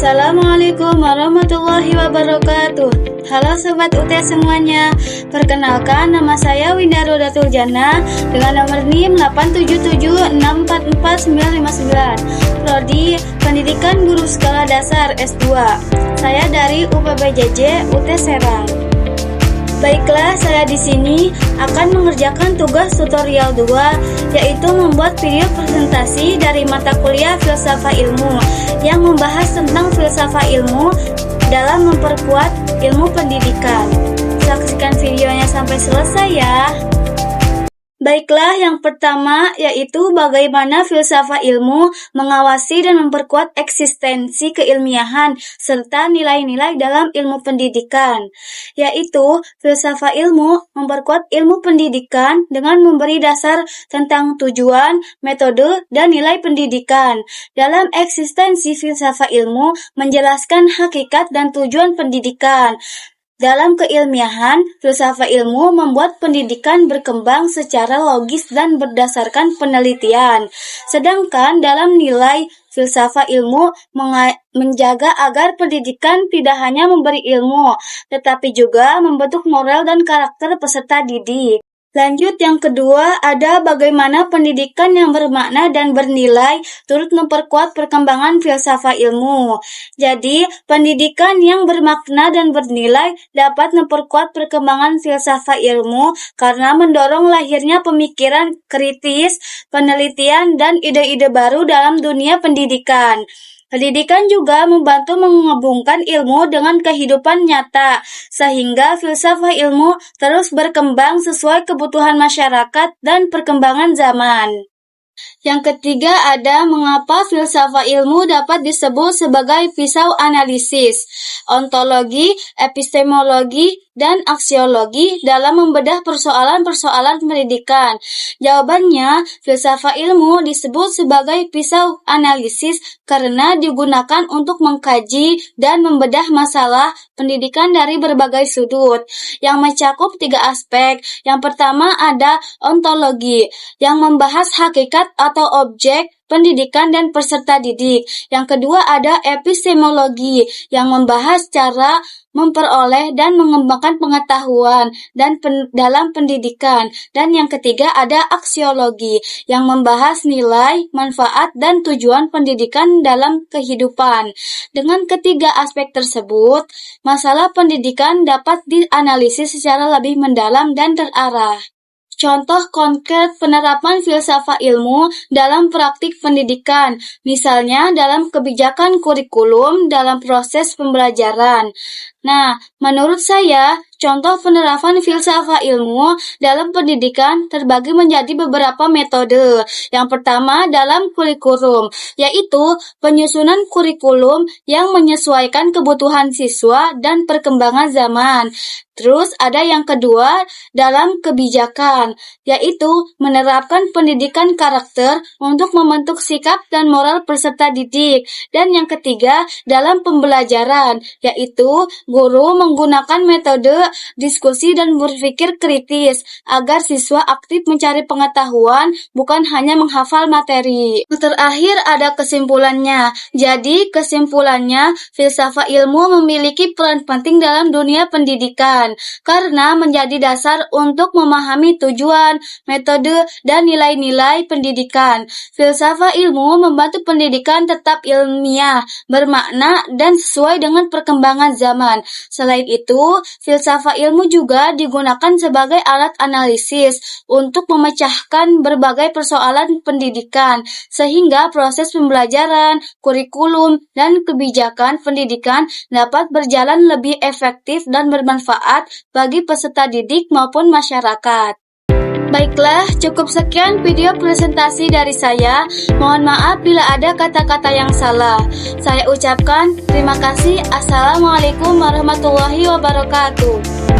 Assalamualaikum warahmatullahi wabarakatuh. Halo Sobat UT semuanya. Perkenalkan, nama saya Winda Rodatul Jannah dengan nomor NIM 877644959. Prodi Pendidikan Guru Sekolah Dasar S2. Saya dari UPBJJ UT Serang. Baiklah, saya di sini akan mengerjakan tugas tutorial 2, yaitu membuat video presentasi dari mata kuliah Filsafat Ilmu yang membahas tentang filsafat ilmu dalam memperkuat ilmu pendidikan. Saksikan videonya sampai selesai ya. Baiklah, yang pertama yaitu bagaimana filsafat ilmu mengawasi dan memperkuat eksistensi keilmiahan serta nilai-nilai dalam ilmu pendidikan. Yaitu, filsafat ilmu memperkuat ilmu pendidikan dengan memberi dasar tentang tujuan, metode, dan nilai pendidikan. Dalam eksistensi filsafat ilmu menjelaskan hakikat dan tujuan pendidikan. Dalam keilmiahan, filsafat ilmu membuat pendidikan berkembang secara logis dan berdasarkan penelitian. Sedangkan dalam nilai, filsafat ilmu menjaga agar pendidikan tidak hanya memberi ilmu, tetapi juga membentuk moral dan karakter peserta didik. Lanjut, yang kedua, ada bagaimana pendidikan yang bermakna dan bernilai turut memperkuat perkembangan filsafat ilmu. Jadi, pendidikan yang bermakna dan bernilai dapat memperkuat perkembangan filsafat ilmu karena mendorong lahirnya pemikiran kritis, penelitian, dan ide-ide baru dalam dunia pendidikan. Pendidikan juga membantu menghubungkan ilmu dengan kehidupan nyata, sehingga filsafat ilmu terus berkembang sesuai kebutuhan masyarakat dan perkembangan zaman. Yang ketiga ada mengapa filsafat ilmu dapat disebut sebagai pisau analisis, ontologi, epistemologi, dan aksiologi dalam membedah persoalan-persoalan pendidikan. Jawabannya, filsafat ilmu disebut sebagai pisau analisis karena digunakan untuk mengkaji dan membedah masalah pendidikan dari berbagai sudut, yang mencakup 3 aspek. Yang pertama ada ontologi, yang membahas hakikat atau objek pendidikan dan peserta didik. Yang kedua ada epistemologi, yang membahas cara memperoleh dan mengembangkan pengetahuan dalam pendidikan. Dan yang ketiga ada aksiologi, yang membahas nilai, manfaat, dan tujuan pendidikan dalam kehidupan. Dengan ketiga aspek tersebut, masalah pendidikan dapat dianalisis secara lebih mendalam dan terarah. Contoh konkret penerapan filsafat ilmu dalam praktik pendidikan, misalnya dalam kebijakan kurikulum dalam proses pembelajaran. Nah, menurut saya, contoh penerapan filsafat ilmu dalam pendidikan terbagi menjadi beberapa metode. Yang pertama dalam kurikulum, yaitu penyusunan kurikulum yang menyesuaikan kebutuhan siswa dan perkembangan zaman. Terus ada yang kedua dalam kebijakan, yaitu menerapkan pendidikan karakter untuk membentuk sikap dan moral peserta didik. Dan yang ketiga dalam pembelajaran, yaitu guru menggunakan metode diskusi dan berpikir kritis agar siswa aktif mencari pengetahuan, bukan hanya menghafal materi. Terakhir ada kesimpulannya. Jadi kesimpulannya, filsafat ilmu memiliki peran penting dalam dunia pendidikan karena menjadi dasar untuk memahami tujuan, metode, dan nilai-nilai pendidikan. Filsafat ilmu membantu pendidikan tetap ilmiah, bermakna, dan sesuai dengan perkembangan zaman. Selain itu, filsafat ilmu juga digunakan sebagai alat analisis untuk memecahkan berbagai persoalan pendidikan, sehingga proses pembelajaran, kurikulum, dan kebijakan pendidikan dapat berjalan lebih efektif dan bermanfaat bagi peserta didik maupun masyarakat. Baiklah, cukup sekian video presentasi dari saya. Mohon maaf bila ada kata-kata yang salah. Saya ucapkan terima kasih. Assalamualaikum warahmatullahi wabarakatuh.